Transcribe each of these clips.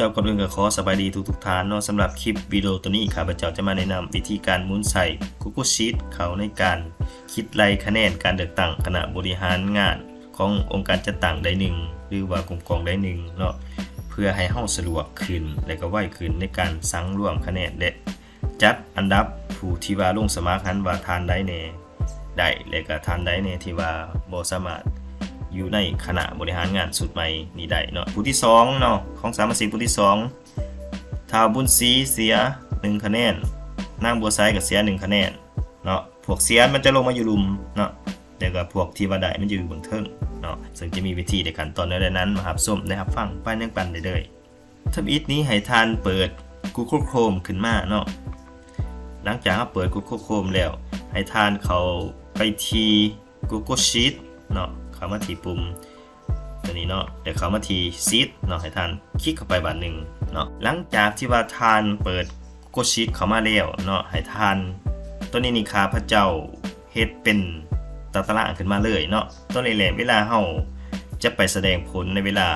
จ้าก่อนอื่นก็ขอสบายดีทุกท่านเนาะสำหรับคลิปวิดีโอตัวนี้ข้าพเจ้าจะมาแนะนำวิธีการหมุนใส่ Google Sheet เข้าในการคิดรายคะแนนการเลือกตั้งคณะบริหารงานขององค์การจัดตั้งใดหนึ่งหรือว่ากลุ่มกองใดหนึ่งเนาะเพื่อให้เฮาสะดวกขึ้นและก็ไวขึ้นในการสั่งรวมคะแนนและจัดอันดับผู้ที่ว่าลงสมัครนั้นว่าทานใดแน่ได้และก็ทานใดแน่ที่ว่าบ่สามารถอยู่ในคณะบริหารงานสุดใหม่นี้ได้เนาะผู้ที่2เนาะของสมาชิกผู้ที่2ถ้าบุญศรีเสีย1คะแนนนางบัวไซก็เสีย1คะแนนเนาะพวกเสียมันจะลงมาอยู่ลุมเนาะแต่ก็พวกที่ว่าได้มันอยู่เบื้องเทิงเนาะซึ่งจะมีวิธีในขั้นตอนในนั้นมารับชมนะครับฟังไปเนื่องปันได้เลยทำอีทนี้ให้ทานเปิด Google Chrome ขึ้นมาเนาะหลังจากเปิด Google Chrome แล้วให้ทานเขาไปที่ Google Sheet เนาะเข้ามาที่ปุ่มตัวนี้เนาะเดี๋ยวเข้ามาที่ Sheet เนาะให้ทานคลิกเข้าไปบัดหนึ่งเนาะหลังจากที่ว่าทานเปิด Google Sheet เข้ามาแล้วเนาะให้ทานตัวนี้นี่ข้าพเจ้าเฮ็ดเป็นตารางขึ้นมาเลยเนาะตัวนี้แหละเวลาเฮาจะไปแสดงผลในเวลา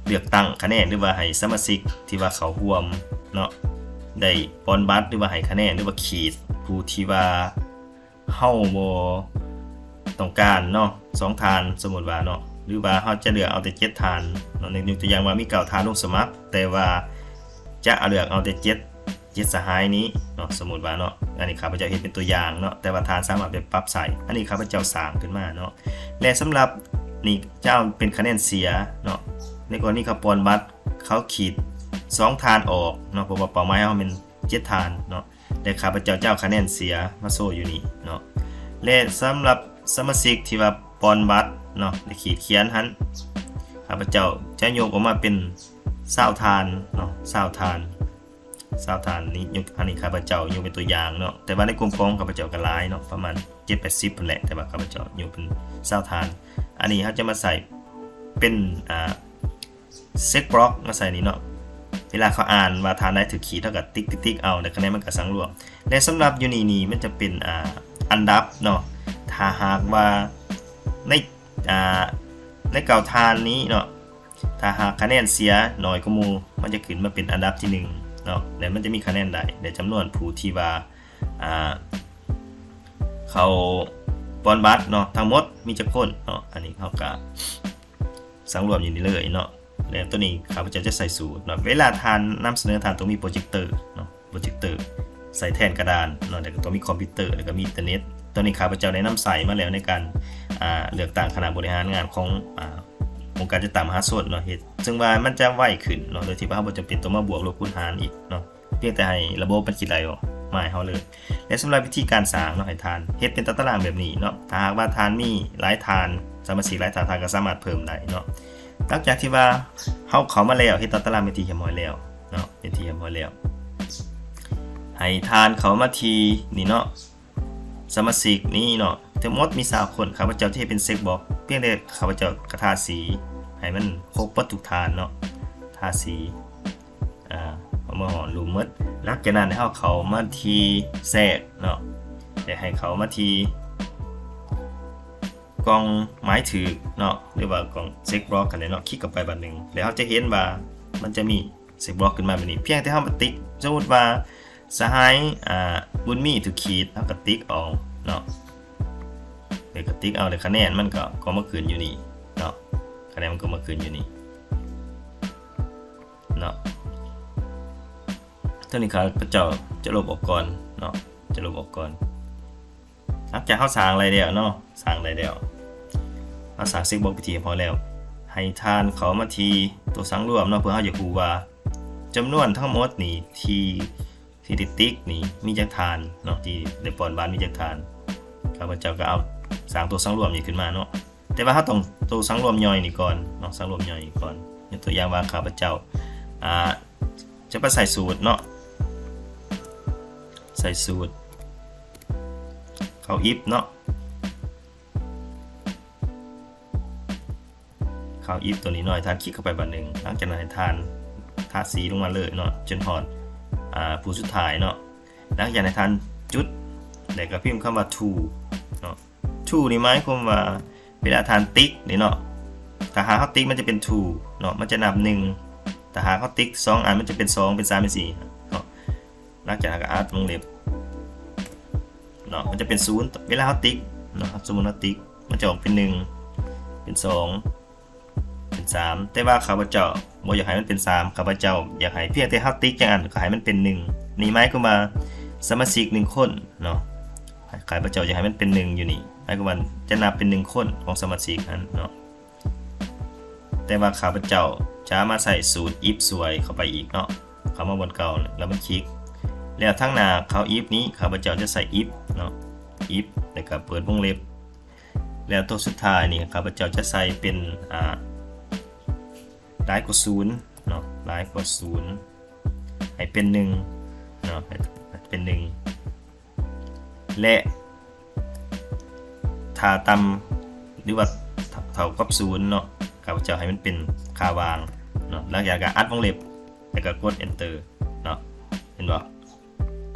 เลือกตั้งคะแนนหรือว่าให้สมาชิกที่ว่าเขาร่วมเนาะได้ปอนบัตรหรือว่าให้คะแนนหรือว่าขีดผู้ที่ว่าเฮาบ่ต้องการเนาะ2ทานสมมุติว่าเนาะหรือว่าเฮาจะเลือกเอาแต่7ทานเนาะในตัวอย่างว่ามี9ทานลงสมัครแต่ว่าจะเลือกเอาแต่7สหายนี้เนาะสมมุติว่าเนาะอันนี้ข้าพเจ้าเฮ็ดเป็นตัวอย่างเนาะแต่ว่าทานสามารถไปปรับใส่อันนี้ข้าพเจ้าสร้างขึ้นมาเนาะและสำหรับนี่เจ้าเป็นคะแนนเสียเนาะในกรณีเขาปอนบัตรเขาขีด2ทานออกเนาะเพราะว่าเป้าหมายเฮาเป็น7ทานเนาะแต่ข้าพเจ้าเจ้าคะแนนเสียมาโซ่อยู่นี่เนาะและสำหรับสมาชิกที่ว่าปอนบัตรเนาะได้ขีดเขียนหันข้าพเจ้าจะโยกออกมาเป็น20ทานเนาะ20ทานนี้ยกอันนี้ข้าพเจ้ายกเป็นตัวอย่างเนาะแต่ว่าในกลุ่มของข้าพเจ้าก็หลายเนาะประมาณ 7-80 พุ่นแหละแต่ว่าข้าพเจ้ายกเป็น20ทานอันนี้เขาจะมาใส่เป็นเซ็กบล็อกมาใส่นี่เนาะเวลาเขาอ่านว่าทานได้ถือขีดเท่ากับติ๊กเอาแต่คะแนนมันก็สังรวมและสำหรับยูนี่มันจะเป็นอันดับเนาะถ้าหากว่าในเก่าทานนี้เนาะถ้าหากคะแนนเสียน้อยกว่าหมู่มันจะขึ้นมาเป็นอันดับที่1เนาะแล้วมันจะมีคะแนนใดในจำนวนผู้ที่ว่าเขาปอนบัตรเนาะทั้งหมดมีจักคนเนาะอันนี้เขาก็สังรวมอยู่นี่เลยเนาะแล้วตัวนี้ข้าพเจ้าจะใส่สูตรเนาะเวลาทานนำเสนอทานต้องมีโปรเจคเตอร์เนาะโปรเจคเตอร์ใส่แทนกระดานเนาะแล้วก็ต้องมีคอมพิวเตอร์แล้วก็มีอินเทอร์เน็ตตัวนี้ข้าพเจ้าได้นำใส่มาแล้วในการเลือกตั้งคณะบริหารงานขององค์การจัดตั้งมหาชนเนาะเฮ็ดซึ่งว่ามันจะไวขึ้นเนาะโดยที่ว่าเราบ่จำเป็นต้องมาบวกลบคูณหารอีกเนาะเพียงแต่ให้ระบบมันคิดอะไรออกมาให้เฮาเลยและสำหรับวิธีการสร้างเนาะให้ทานเฮ็ดเป็นตารางแบบนี้เนาะถ้าหากว่าทานมีหลายทานสมาชิกหลายทานก็สามารถเพิ่มได้เนาะหลังจากที่ว่าเฮาเข้ามาแล้วเฮ็ดตารางเป็นที่เรียบร้อยแล้วเนาะเป็นที่เรียบร้อยแล้วให้ทานเข้ามาที่นี่เนาะสมาชิกนี้เนาะทั้งหมดมี20คนข้าพเจ้าที่เป็นเซ็กบ็อกเพียงแต่ข้าพเจ้ากระทาสีให้มันครบทุกทานเนาะทาสีเอามาห่อรูมมดหลังจากนั้นให้เขามาที่แทรกเนาะแต่ให้เขามาที่กล่องหมายถือเนาะหรือว่ากล่องเซ็กบล็อกกันเนาะคลิกเข้าไปบัดนึงแล้วเขาจะเห็นว่ามันจะมีเซ็กบล็อกขึ้นมาแบบนี้เพียงแต่เฮามาติ๊กสมมุติว่าสหายบุญมีถูกขีดเฮาก็ติ๊กเอาเนาะเดี๋ยวก็ติ๊กเอาเลยคะแนนมันก็มาขึ้นอยู่นี่เนาะคะแนนมันก็มาขึ้นอยู่นี่เนาะตัวนี้ข้าพเจ้าจะลบออกก่อนเนาะจะลบออกก่อนหลังจากเฮาสร้างอะไรแล้วเนาะสร้างอะไรแล้วเฮาสร้างเซ็กบล็อกไปทีพอแล้วให้ทานเขามาทีตัวสังรวมเนาะเพื่อเฮาจะรู้ว่าจำนวนทั้งหมดนี่ที่ติ๊กนี่มีจักทานเนาะที่ได้ปอนบานมีจักทานข้าพเจ้าก็เอาสร้างตัวสังรวมนี้ขึ้นมาเนาะแต่ว่าเฮาต้องตัวสังรวมย่อยนี่ก่อนเนาะสังรวมย่อยนี่ก่อนยกตัวอย่างว่าข้าพเจ้าจะไปใส่สูตรเนาะใส่สูตรเขาอิฟเนาะเขาอิฟตัวนี้หน่อยทานคลิกเข้าไปบัดนึงหลังจากนั้นทานทาสีลงมาเลยเนาะจนหอดผู้สุดท้ายเนาะหลังจากนั้นทานจุดแล้วก็พิมพ์คำว่า to เนาะ to นี่หมายความว่าเวลาทานติ๊กนี่เนาะถ้าหาเขาติ๊กมันจะเป็น to เนาะมันจะนับ1ถ้า แต่หากเขาติ๊ก2อันมันจะเป็น2เป็น3เป็น4เนาะหลังจากนั้นก็อัดวงเล็บเนาะมันจะเป็น0เวลาเขาติ๊กเนาะสมมุติว่าติ๊กมันจะออกเป็น1เป็น2เป็น3แต่ว่าข้าพเจ้าบ่อยากให้มันเป็น3ข้าพเจ้าอยากให้เพียงแต่เขาติ๊กอย่างนั้นก็ให้มันเป็น1นี่หมายความว่าสมาชิก1คนเนาะข้าพเจ้าอยากให้มันเป็น1อยู่นี่หมายความว่าจะนับเป็น1คนของสมาชิกนั้นเนาะแต่ว่าข้าพเจ้าจะมาใส่สูตร if สวยเข้าไปอีกเนาะเข้ามาบนเก่าแล้วมันคลิกแล้วทั้งหน้าเขา if นี้ข้าพเจ้าจะใส่ if เนาะ if แล้วก็เปิดวงเล็บแล้วตัวสุดท้ายนี่ข้าพเจ้าจะใส่เป็นร้ายกว่า0เนาะร้ายกว่า0ให้เป็น1เนาะให้เป็น1และถ้าต่ำหรือว่าเท่ากับ0เนาะข้าพเจ้าให้มันเป็นค่าวางเนาะหลังจากการอัดวงเล็บแล้วก็กด enter เนาะเห็นบ่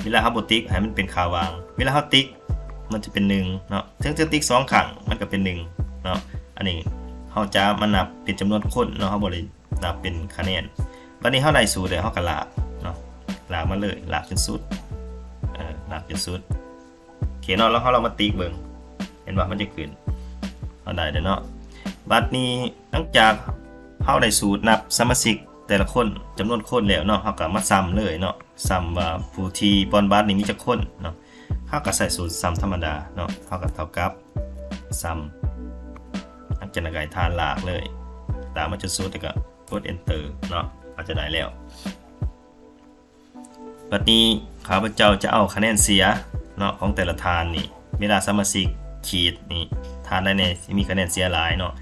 เวลาเฮาบ่ติ๊กให้มันเป็นค่าวางเวลาเฮาติ๊กมันจะเป็น1เนาะถึงจะติ๊ก2ครั้งมันก็เป็น1เนาะอันนี้เฮาจะมานับเป็นจำนวนคนเนาะเฮาบ่ได้นับเป็นคะแนนบัดนี้เฮาได้สูตรแล้วเฮาก็ลากเนาะลากมาเลยลากจนสุดลากจนสุดโอเคเนาะแล้วเฮาลองมาติ๊กเบิ่งเห็นว่ามันจะขึ้นเฮาได้เด้อเนาะบัดนี้หลังจากเฮาได้สูตรนับสมาชิกแต่ละคนจำนวนคนแล้วเนาะเฮาก็มาซ้ำเลยเนาะซ้ำว่าผู้ที่ปอนบัตรนี่มีจักคนเนาะเฮาก็ใส่สูตรซ้ำธรรมดาเนาะเฮาก็เท่ากับซ้ำหลังจากนั้นก็ให้ทานลากเลยตามมาจนสุดแล้วก็กด enter เนาะก็จะได้แล้วบัดนี้ข้าพเจ้าจะเอาคะแนนเสียเนาะของแต่ละทานนี่เวลาสมาชิกขีดนี่ทานได้ในมีคะแนนเสียหลายเนาะ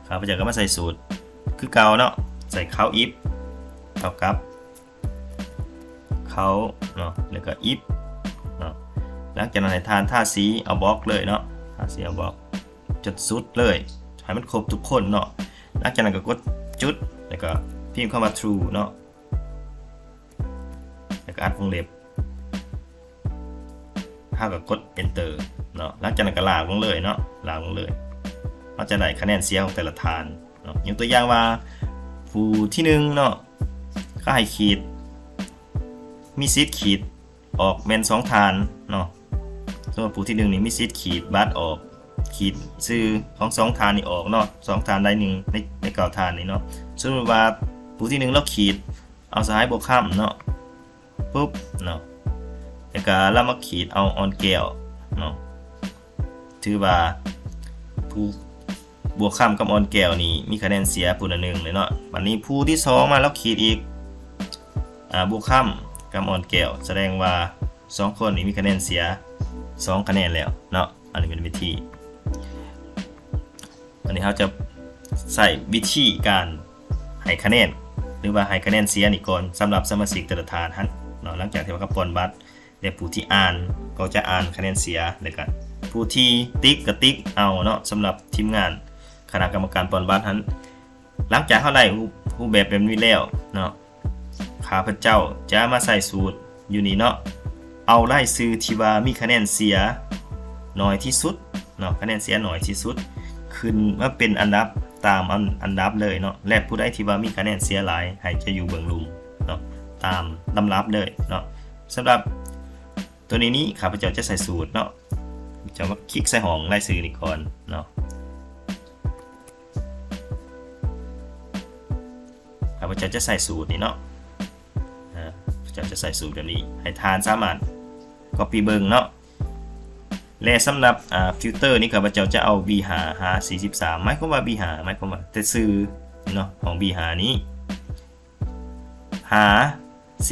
ข้าพเจ้าก็มาใส่สูตรคือเก่าเนาะใส่เขา if เท่ากับเขาเนาะแล้วก็ if เนาะหลังจากนั้นให้ทานท่าสีเอาบล็อกเลยเนาะท่าสีเอาบล็อกจดสุดเลยให้มันครบทุกคนเนาะหลังจากนั้นก็กดจุดแล้วก็พิมพ์เข้ามา true เนาะแล้วก็อัดวงเล็บถ้าก็กด enter เนาะหลังจากนั้นก็ลากลงเลยเนาะลากลงเลยเราจะได้คะแนนเสียของแต่ละทานเนาะอย่างตัวอย่างว่าผู้ที่1เนาะก็ให้ขีดมีสิทธิ์ขีดออกแม่น2ทานเนาะสมมุติผู้ที่1นี่มีสิทธิ์ขีดบัตรออกขีดชื่อของ2ทานนี่ออกเนาะ2ทานได้1ในเก่าทานนี่เนาะสมมุติว่าผู้ที่1เราขีดเอาซ้ายบวกข้ามเนาะปุ๊บเนาะแล้วก็เรามาขีดเอาออนแก้วเนาะถือว่าผู้บวกข้ามกับออนแก้วนี่มีคะแนนเสียผู้ละ1เลยเนาะวันนี้ผู้ที่2มาแล้วขีดอีกบวกข้ามกับออนแก้วแสดงว่า2คนนี้มีคะแนนเสีย2คะแนนแล้วเนาะอันนี้เป็นวิธีอันนี้เราจะใส่วิธีการให้คะแนนหรือว่าให้คะแนนเสียนี่ก่อนสำหรับสมาชิกแต่ละทานเนาะหลังจากที่ว่าปอนบัตรและผู้ที่อ่านก็จะอ่านคะแนนเสียแล้วก็ผู้ที่ติ๊กก็ติ๊กเอาเนาะสำหรับทีมงานคณะกรรมการปอนบัตรหลังจากเท่าไหร่รูปแบบนี้แล้วเนาะข้าพเจ้าจะมาใส่สูตรอยู่นี่เนาะเอารายชื่อที่ว่ามีคะแนนเสียน้อยที่สุดเนาะคะแนนเสียน้อยที่สุดขึ้นมาเป็นอันดับตามอันดับเลยเนาะและผู้ใดที่ว่ามีคะแนนเสียหลายให้จะอยู่เบื้องลุ่มเนาะตามลำดับเลยเนาะสำหรับตัวนี้ข้าพเจ้าจะใส่สูตรเนาะจะมาคลิกใส่ห้องรายชื่อนี่ก่อนเนาะข้าพเจ้าจะใส่สูตรนี่เนาะจะใส่สูตรแบบนี้ให้ทานสามารถ copy เบิ่งเนาะและสำหรับฟิลเตอร์นี่ข้าพเจ้าจะเอา B หา43หมายความว่า B หมายความว่าแต่ชื่อเนาะของ B นี้หา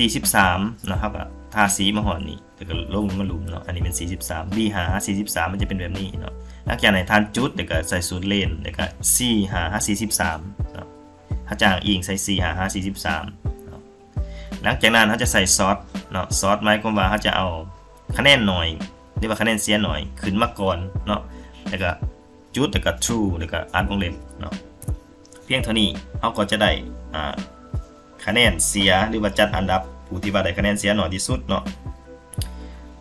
43นะครับทาสีมาหอนนี่แล้วก็ลงมาลุมเนาะอันนี้เป็น43 B 43มันจะเป็นแบบนี้เนาะหลังจากไหนทานจุดเดี๋ยวก็ใส่สูตรเลนเดี๋ยวก็4 43เนาะถ้าจางอิงใส่4 43หลังจากนั้นเขาจะใส่ซอสเนาะซอสหมายความว่าเขาจะเอาคะแนนหน่อยหรือว่าคะแนนเสียหน่อยขึ้นมาก่อนเนาะแล้วก็จุดแล้วก็ true แล้วก็อัดวงเล็บเนาะเพียงเท่านี้เขาก็จะได้คะแนนเสียหรือว่าจัดอันดับผู้ที่ว่าได้คะแนนเสียน้อยที่สุดเนาะ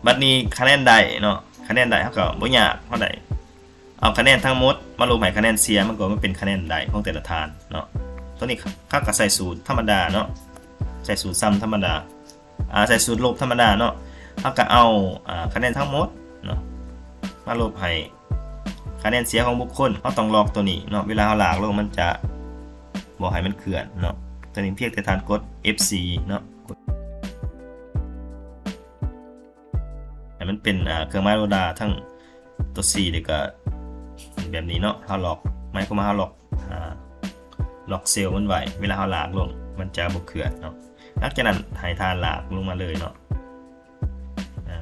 บัดนี้คะแนนได้เนาะคะแนนได้เขาก็บ่ยากเท่าใดเอาคะแนนทั้งหมดมารวมให้คะแนนเสียมันก็มาเป็นคะแนนได้ของแต่ละทานเนาะ ตัวนี้เขาก็ใส่สูตรธรรมดาเนาะใส่สูตรซ้ำธรรมดาใส่สูตรลบธรรมดาเนาะเขาก็เอาคะแนนทั้งหมดเนาะมาลบให้คะแนนเสียของบุคคลเขาต้องล็อกตัวนี้เนาะเวลาเขาหลากลงมันจะบอกให้มันเคลื่อนเนาะตัวนี้เพียงแต่ทานกด F4 เนาะให้มันเป็นเครื่องหมายโลดาทั้งตัว C เด็กก็แบบนี้เนาะเขาล็อกไม้ก็มาเขาล็อกเซลล์มันไว้เวลาเขาหลากลงมันจะบกเคลื่อนเนาะหลังจากนั้นถ่ายทานหลากลงมาเลยเนาะ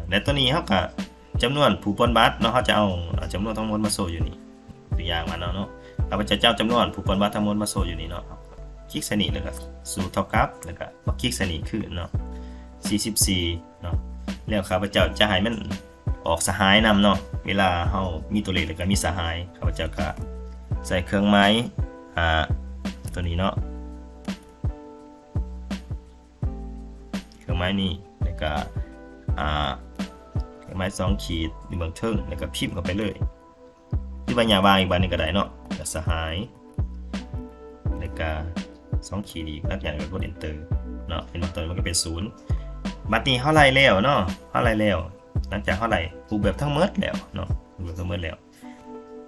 และตัวนี้เขาก็จำนวนผู้ปนบัตรเนาะเขาจะเอาจำนวนทั้งหมดมาโซ่อยู่นี่ตัวอย่างมาเนาะเราจะเจ้าจำนวนผู้ปนบัตรทั้งหมดมาโซ่อยู่นี่เนาะคลิกสนิทแล้วก็สูตรเท่ากับแล้วก็มาคลิกสนิทขึ้นเนาะ44เนาะแล้วข้าพเจ้าจะให้มันออกสหายนำเนาะเวลาเขามีตัวเลขแล้วก็มีสหายข้าพเจ้าก็ใส่เครื่องไม้ตัวนี้เนาะเครื่องไม้นี่แล้วก็เครื่องไม้2ขีดในเบื้องต้นแล้วก็พิมพ์เข้าไปเลยที่บรรยาวางอีกบานนึงก็ได้เนาะก็สหายแล้วก็2ขีดอีกแล้วอย่างก็กด enter เนาะเป็นตัวมันก็เป็น0บัดนี้เท่าไรแล้วเนาะเท่าไรแล้วหลังจากเท่าไรปลูกแบบทั้งหมดแล้วเนาะปลูกแบบทั้งหมดแล้ว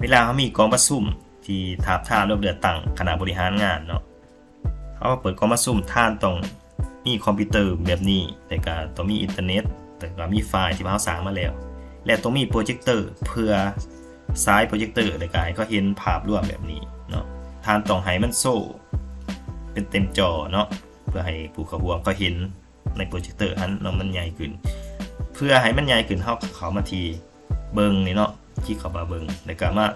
เวลาเขามีกองประชุมที่ทาบท่ารวบเรือตั้งคณะบริหารงานเนาะเขาเปิดกองประชุมท่านต้องมีคอมพิวเตอร์แบบนี้แต่ก็ต้องมีอินเทอร์เน็ตแต่ก็มีไฟล์ที่เขาสร้างมาแล้วและต้องมีโปรเจคเตอร์เพื่อซ้ายโปรเจคเตอร์ในการให้เขาเห็นภาพรวมแบบนี้เนาะท่านต้องให้มันโซ่เป็นเต็มจอเนาะเพื่อให้ผู้เข้าร่วมเขาเห็นในโปรเจคเตอร์นั้นมันใหญ่ขึ้นเพื่อให้มันใหญ่ขึ้นเขามาทีเบิ่งนี่เนาะที่เขามาเบิ่งในการมา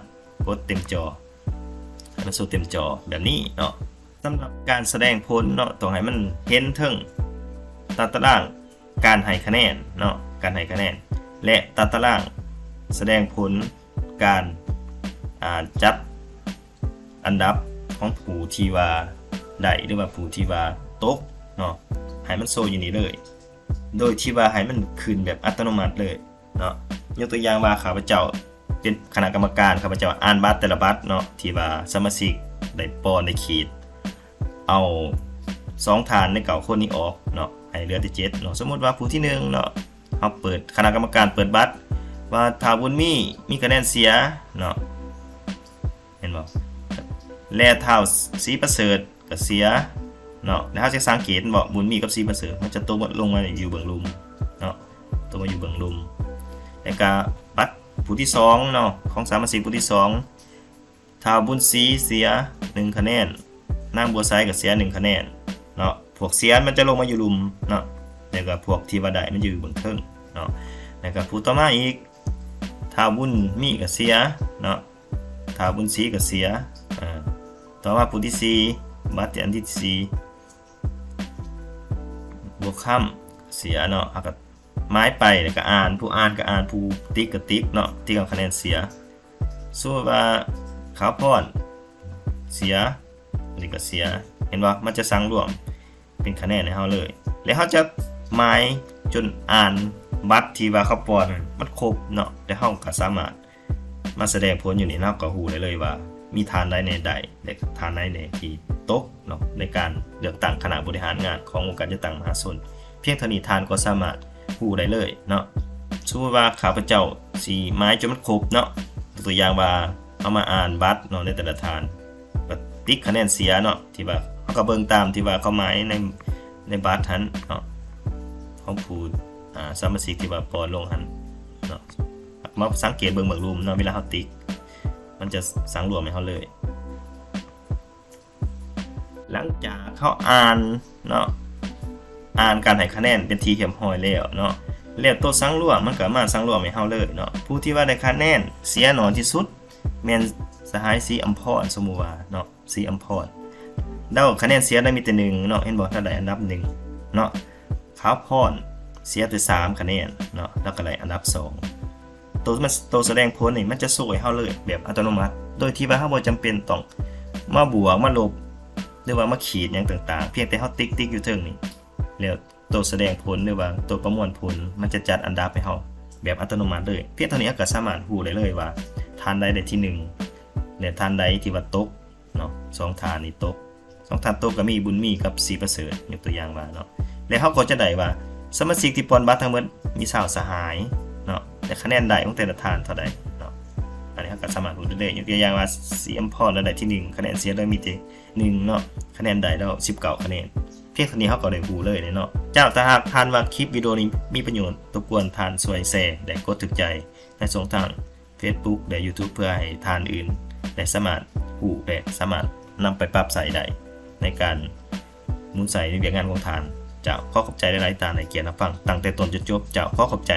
กดเต็มจอให้มันโซ่เต็มจอแบบนี้เนาะสำหรับการแสดงผลเนาะต้องให้มันเห็นถึงตารางการให้คะแนนเนาะการให้คะแนนและตารางแสดงผลการจัดอันดับของผู้ที่ว่าได้หรือว่าผู้ที่ว่าตกเนาะให้มันโซ่อยู่นี่เลยโดยที่ว่าให้มันขึ้นแบบอัตโนมัติเลยเนาะยกตัวอย่างว่าข้าพเจ้าเป็นคณะกรรมการข้าพเจ้าอ่านบัตรแต่ละบัตรเนาะที่ว่าสมาชิกได้ปอนได้ขีดเอา2ฐานในเก่าคนนี้ออกเนาะให้เหลือแต่7เนาะสมมติว่าผู้ที่1เนาะเอาเปิดคณะกรรมการเปิดบัตรว่าถ้าบุญมีคะแนนเสียเนาะเห็นบ่แล่เท่าสีประเสริฐก็เสียเนาะแล้วเขาจะสังเกตบอกบุญมีกับสีประเสริฐมันจะตัวลงมาอยู่เบื้องลุมเนาะตัวมาอยู่เบื้องลุมแล้วก็บัตรผู้ที่2เนาะของสมาชิกผู้ที่2ถ้าบุญสีเสีย1คะแนนนางบัวไซก็เสีย1คะแนนเนาะพวกเสียมันจะลงมาอยู่ลุมเนาะแล้วก็พวกที่ว่าได้มันอยู่เบื้องเทิงเนาะแล้วก็ผู้ต่อมาอีกถ้าบุญมีก็เสียเนาะถ้าบุญสีก็เสียต่อมาผู้ที่4บัตรอันที่4บวกค่ำเสียเนาะก็ไม้ไปแล้วก็อ่านผู้อ่านก็อ่านผู้ติ๊กก็ติ๊กเนาะติ๊กกับคะแนนเสียส่วนว่าขาวพรเสียนี่ก็เสียเห็นว่ามันจะสั่งรวมเป็นคะแนนให้เฮาเลยแล้วเฮาจะไม้จนอ่านบัตรที่ว่าเขาปอนมันครบเนาะแล้วเฮาก็สามารถมาแสดงผลอยู่นี่เนาะก็ฮู้ได้เลยว่ามีทานใดในใดและทานใดในที่ตกเนาะในการเลือกตั้งคณะบริหารงานขององค์การจัดตั้งมหาชนเพียงเท่านี้ทานก็สามารถฮู้ได้เลยเนาะสมมุติว่าข้าพเจ้าสิไม้จนมันครบเนาะตัวอย่างว่าเอามาอ่านบัตรเนาะในแต่ละทานติ๊กคะแนนเสียเนาะที่ว่าเขาก็เบิ่งตามที่ว่าเขาหมายในบัตรนั้นเนาะของผู้สมาชิกที่ว่าปอนลงหันเนาะมาสังเกตเบิ่งรูมเนาะเวลาเขาติ๊กมันจะสังรวมให้เขาเลยหลังจากเขาอ่านเนาะอ่านการให้คะแนนเป็นทีเรียบร้อยแล้วเนาะแล้วตัวสังรวมมันก็มาสังรวมให้เขาเลยเนาะผู้ที่ว่าได้คะแนนเสียน้อยที่สุดแม่นสหายสีอัมพรสมมุติว่าเนาะสีอัมพรเดาคะแนนเสียได้มีแต่1เนาะเห็นบ่ถ้าได้อันดับ1เนาะขาวพรเสียแต่3คะแนนเนาะแล้วก็ได้อันดับ2ตัวแสดงผลนี่มันจะสวยเฮาเลยแบบอัตโนมัติโดยที่ว่าเฮาบ่จำเป็นต้องมาบวกมาลบหรือว่ามาขีดอย่างต่างๆเพียงแต่เฮาติ๊กอยู่เทิงนี่แล้วตัวแสดงผลหรือว่าตัวประมวลผลมันจะจัดอันดับให้เฮาแบบอัตโนมัติเลยเพียงเท่านี้ก็สามารถฮู้ได้เลยว่าทานใดได้ที่1เนี่ยทานใดที่ว่าตกเนาะ2ทานนี่ตก 2ท่านโตก็มีบุญมีกับสีประเสริฐยกตัวอย่างว่าเนาะแล้วเขาก็จะได้ว่าสมาชิกที่ปอนบัตรทั้งหมดมี20สหายเนาะแต่คะแนนได้ของแต่ละท่านเท่าใดเนาะอันนี้เขาก็สามารถรู้ได้ยกตัวอย่างว่าเสียมพรได้ที่1คะแนนเสียได้มีแต่1เนาะคะแนนได้แล้ว19คะแนนเพียงเท่านี้เขาก็ได้รู้เลยเนาะเจ้าถ้าหากท่านว่าคลิปวิดีโอนี้มีประโยชน์รบกวนท่านช่วยแชร์และกดถูกใจในช่องทาง Facebook และ YouTube เพื่อให้ท่านอื่นได้สามารถรู้และสามารถนำไปปรับใช้ได้ในการหมุนใส่ในเวียกงานของท่านเจ้าขอขอบใจหลายๆท่านในเกียรติรับฟังตั้งแต่ต้นจนจบเจ้าขอขอบใจ